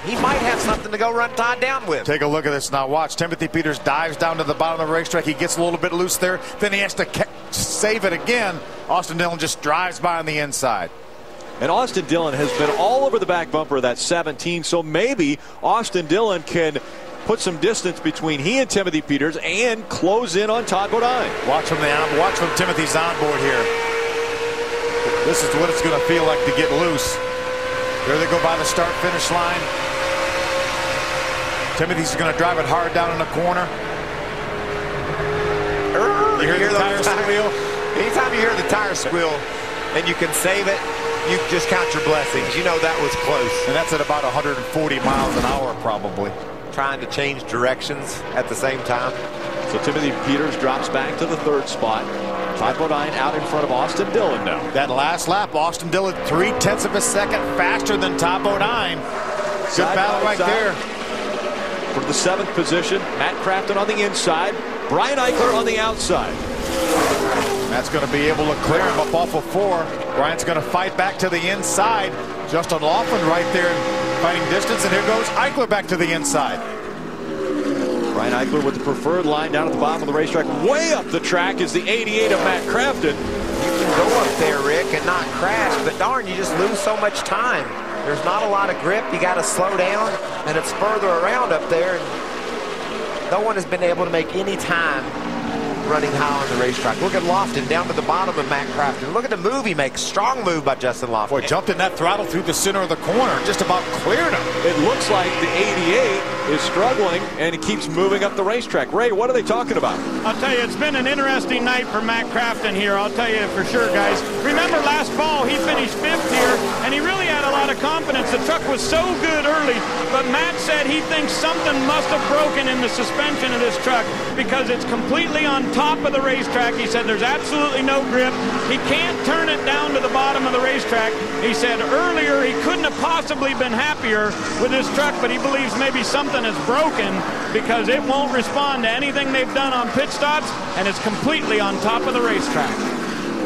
he might have something to go run Todd down with. Take a look at this now. Watch. Timothy Peters dives down to the bottom of the racetrack. He gets a little bit loose there. Then he has to save it again. Austin Dillon just drives by on the inside. And Austin Dillon has been all over the back bumper of that 17, so maybe Austin Dillon can put some distance between he and Timothy Peters and close in on Todd Bodine. Watch from Timothy's onboard here. This is what it's going to feel like to get loose. There they go by the start-finish line. Timothy's going to drive it hard down in the corner. You hear the tire squeal? Anytime you hear the tire squeal and you can save it, you just count your blessings. You know that was close. And that's at about 140 miles an hour probably. Trying to change directions at the same time. So Timothy Peters drops back to the third spot. Todd Bodine out in front of Austin Dillon now. That last lap, Austin Dillon 0.3 of a second faster than Todd Bodine. Good battle right there. For the 7th position, Matt Crafton on the inside, Brian Eichler on the outside. Matt's going to be able to clear him up off of 4. Brian's going to fight back to the inside. Justin Laughlin right there fighting distance, and here goes Eichler back to the inside. Brian Eichler with the preferred line down at the bottom of the racetrack. Way up the track is the 88 of Matt Crafton. You can go up there, Rick, and not crash, but darn, you just lose so much time. There's not a lot of grip. You got to slow down, and it's further around up there. And no one has been able to make any time running high on the racetrack. Look at Lofton down to the bottom of Matt Crafton. Look at the move he makes. Strong move by Justin Lofton. Boy, jumped in that throttle through the center of the corner. Just about cleared him. It looks like the 88 is struggling, and he keeps moving up the racetrack. Ray, what are they talking about? I'll tell you, it's been an interesting night for Matt Crafton here. I'll tell you for sure, guys. Remember last fall, he finished 5th here, and he really had a lot of confidence. The truck was so good early, but Matt said he thinks something must have broken in the suspension of this truck because it's completely on top of the racetrack. He said there's absolutely no grip. He can't turn it down to the bottom of the racetrack. He said earlier he couldn't have possibly been happier with this truck, but he believes maybe something is broken because it won't respond to anything they've done on pit stops, and it's completely on top of the racetrack.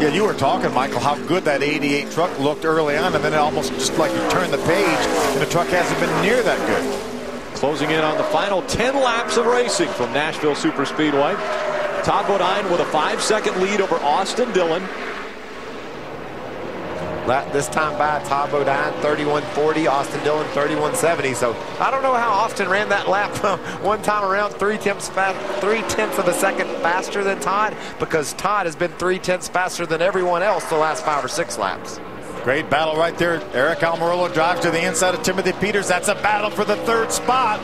Yeah, you were talking, Michael, how good that 88 truck looked early on, and then it almost just like you turn the page, and the truck hasn't been near that good. Closing in on the final 10 laps of racing from Nashville Superspeedway. Todd Bodine with a 5-second lead over Austin Dillon. This time by Todd Bodine 31.40, Austin Dillon 31.70. So I don't know how Austin ran that lap one time around 3/10 of a second faster than Todd, because Todd has been 3/10 faster than everyone else the last 5 or 6 laps. Great battle right there. Eric Almirola drives to the inside of Timothy Peters. That's a battle for the 3rd spot.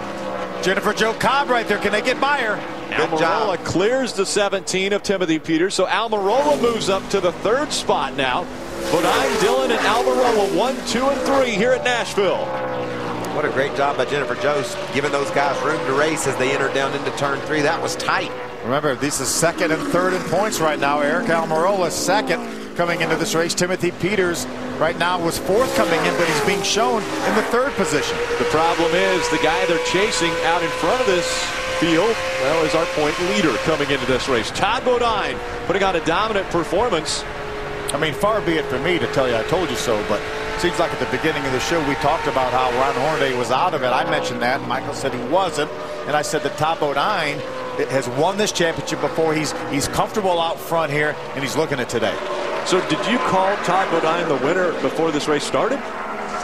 Jennifer Jo Cobb right there. Can they get by her? Almirola clears the 17 of Timothy Peters, so Almirola moves up to the 3rd spot now. Bodine, Dillon, and Almirola 1, 2, and 3 here at Nashville. What a great job by Jennifer Jo, giving those guys room to race as they enter down into turn 3. That was tight. Remember, this is 2nd and 3rd in points right now. Eric Almirola 2nd coming into this race. Timothy Peters right now was 4th coming in, but he's being shown in the 3rd position. The problem is the guy they're chasing out in front of this field, well, is our point leader coming into this race. Todd Bodine putting on a dominant performance. I mean, far be it for me to tell you I told you so, but it seems like at the beginning of the show we talked about how Ron Hornaday was out of it. I mentioned that, and Michael said he wasn't, and I said that Todd Bodine has won this championship before. He's comfortable out front here, and he's looking at today. So did you call Todd Bodine the winner before this race started?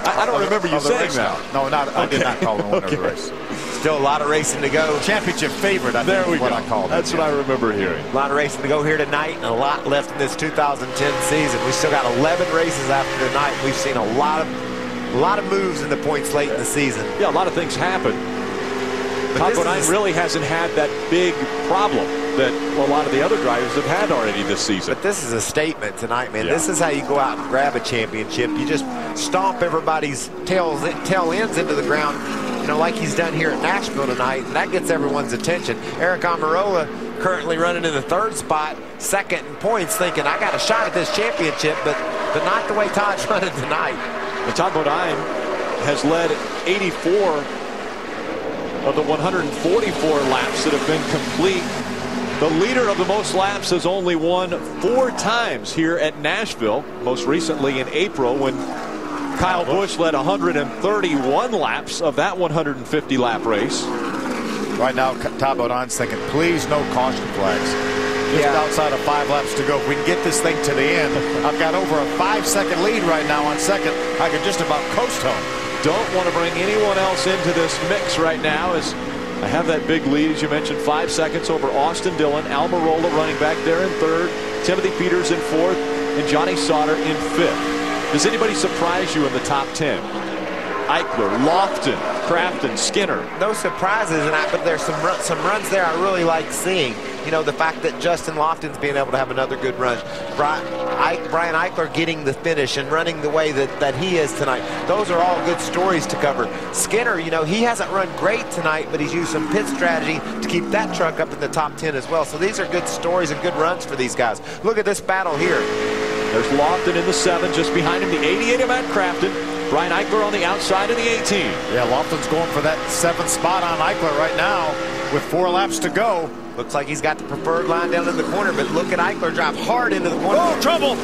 I don't remember you saying that. No, I did not call him the winner of the race. Still a lot of racing to go. Championship favorite, I think is what I called it. That's what I remember hearing. A lot of racing to go here tonight, and a lot left in this 2010 season. We still got 11 races after tonight. We've seen a lot of moves in the points late in the season. Yeah, a lot of things happen. Todd Bodine really hasn't had that big problem that a lot of the other drivers have had already this season. But this is a statement tonight, man. Yeah. This is how you go out and grab a championship. You just stomp everybody's tail ends into the ground, you know, like he's done here at Nashville tonight, and that gets everyone's attention. Eric Almirola currently running in the 3rd spot, 2nd in points, thinking I got a shot at this championship, but not the way Todd's running tonight. And Todd Bodine has led 84 of the 144 laps that have been complete. The leader of the most laps has only won 4 times here at Nashville, most recently in April when Kyle Busch led 131 laps of that 150-lap race. Right now, Todd Bodine's thinking, please no caution flags. Just outside of 5 laps to go. If we can get this thing to the end, I've got over a 5-second lead right now on second. I could just about coast home. Don't want to bring anyone else into this mix right now as I have that big lead, as you mentioned, 5 seconds over Austin Dillon. Almirola running back there in third. Timothy Peters in fourth. And Johnny Sauter in fifth. Does anybody surprise you in the top 10? Eichler, Lofton, Crafton, Skinner. No surprises, but there's some runs there I really like seeing. You know, the fact that Justin Lofton's being able to have another good run. Brian Eichler getting the finish and running the way that he is tonight. Those are all good stories to cover. Skinner, you know, he hasn't run great tonight, but he's used some pit strategy to keep that truck up in the top 10 as well. So these are good stories and good runs for these guys. Look at this battle here. There's Lofton in the 7, just behind him the 88 of Matt Crafton. Brian Eichler on the outside of the 18. Yeah, Lofton's going for that 7th spot on Eichler right now with 4 laps to go. Looks like he's got the preferred line down in the corner, but look at Eichler drive hard into the corner. Oh, trouble!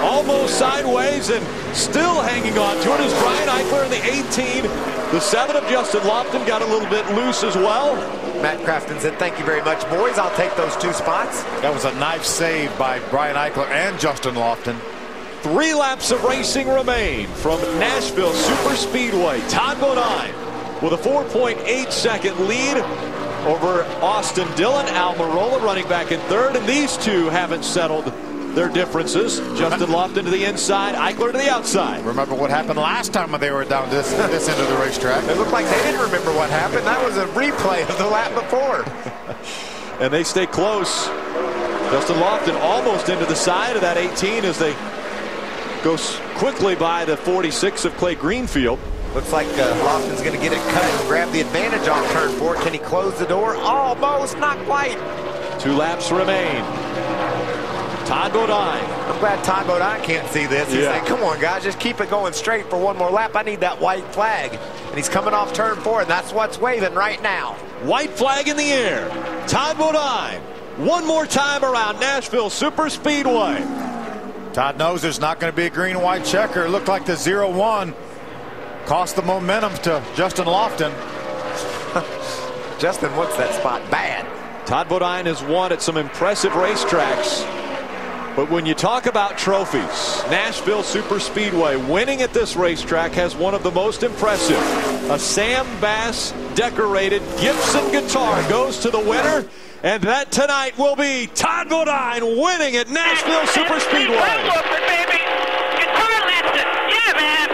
Almost sideways and still hanging on to it is Brian Eichler in the 18. The 7 of Justin Lofton got a little bit loose as well. Matt Crafton said, thank you very much, boys. I'll take those 2 spots. That was a knife save by Brian Eichler and Justin Lofton. 3 laps of racing remain from Nashville Superspeedway. Todd Bodine with a 4.8 second lead over Austin Dillon. Almirola running back in third, and these two haven't settled their differences. Justin Lofton to the inside, Eichler to the outside. Remember what happened last time when they were down this end of the racetrack? It looked like they didn't remember what happened. That was a replay of the lap before. And they stay close. Justin Lofton almost into the side of that 18 as they go quickly by the 46 of Clay Greenfield. Looks like Lofton's going to get it cut and grab the advantage off turn 4. Can he close the door? Almost, not quite. 2 laps remain. Todd Bodine. I'm glad Todd Bodine can't see this. He's saying, come on, guys, just keep it going straight for 1 more lap. I need that white flag. And he's coming off turn 4, and that's what's waving right now. White flag in the air. Todd Bodine. 1 more time around Nashville Superspeedway. Todd knows there's not going to be a green-white checker. It looked like the 0-1 cost the momentum to Justin Lofton. Justin wants that spot bad. Todd Bodine has won at some impressive racetracks. But when you talk about trophies, Nashville Superspeedway winning at this racetrack has one of the most impressive. A Sam Bass decorated Gibson guitar goes to the winner. And that tonight will be Todd Bodine winning at Nashville Superspeedway. Baby. Guitar lesson. Yeah, man.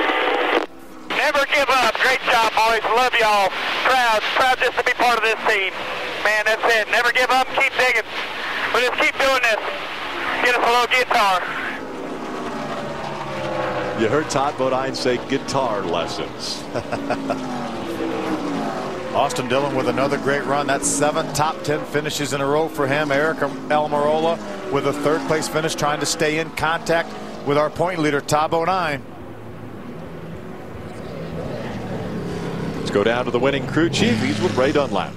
Never give up. Great job, boys. Love y'all. Proud just to be part of this team. Man, that's it. Never give up. Keep digging. We'll just keep doing this. Get us a little guitar. You heard Todd Bodine say guitar lessons. Austin Dillon with another great run. That's 7 top 10 finishes in a row for him. Eric Almirola with a 3rd place finish, trying to stay in contact with our point leader, Todd Bodine. Let's go down to the winning crew chief. He's with Ray Dunlap.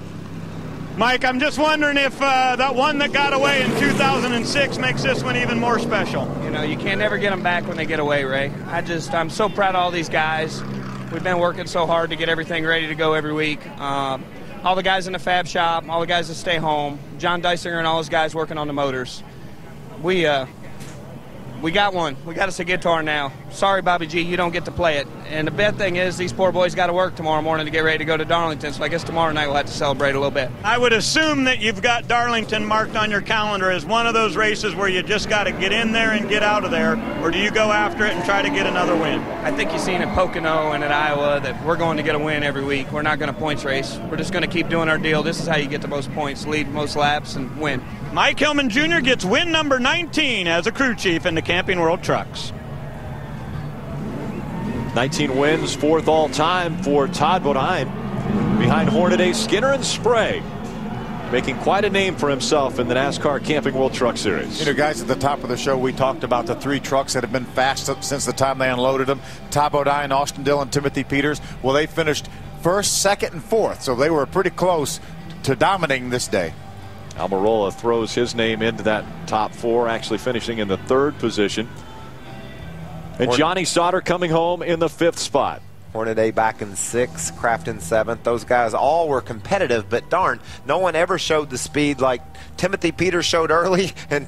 Mike, I'm just wondering if that one that got away in 2006 makes this one even more special. You know, you can't ever get them back when they get away, Ray. I'm so proud of all these guys. We've been working so hard to get everything ready to go every week. All the guys in the fab shop, all the guys that stay home, John Dysinger and all his guys working on the motors. We got one. We got us a guitar now. Sorry, Bobby G, you don't get to play it. And the bad thing is these poor boys got to work tomorrow morning to get ready to go to Darlington, so I guess tomorrow night we'll have to celebrate a little bit. I would assume that you've got Darlington marked on your calendar as one of those races where you just got to get in there and get out of there, or do you go after it and try to get another win? I think you've seen at Pocono and at Iowa that we're going to get a win every week. We're not going to points race. We're just going to keep doing our deal. This is how you get the most points, lead most laps, and win. Mike Hillman Jr. gets win number 19 as a crew chief in the Camping World Trucks. 19 wins, 4th all time for Todd Bodine. Behind Hornaday, Skinner, and Sprague. Making quite a name for himself in the NASCAR Camping World Truck Series. You know, guys, at the top of the show, we talked about the 3 trucks that have been fast since the time they unloaded them. Todd Bodine, Austin Dillon, Timothy Peters. Well, they finished 1st, 2nd, and 4th, so they were pretty close to dominating this day. Almirola throws his name into that top 4, actually finishing in the 3rd position. And Johnny Sauter coming home in the 5th spot. Hornaday back in 6th, Kraft in 7th. Those guys all were competitive, but darn, no one ever showed the speed like Timothy Peters showed early and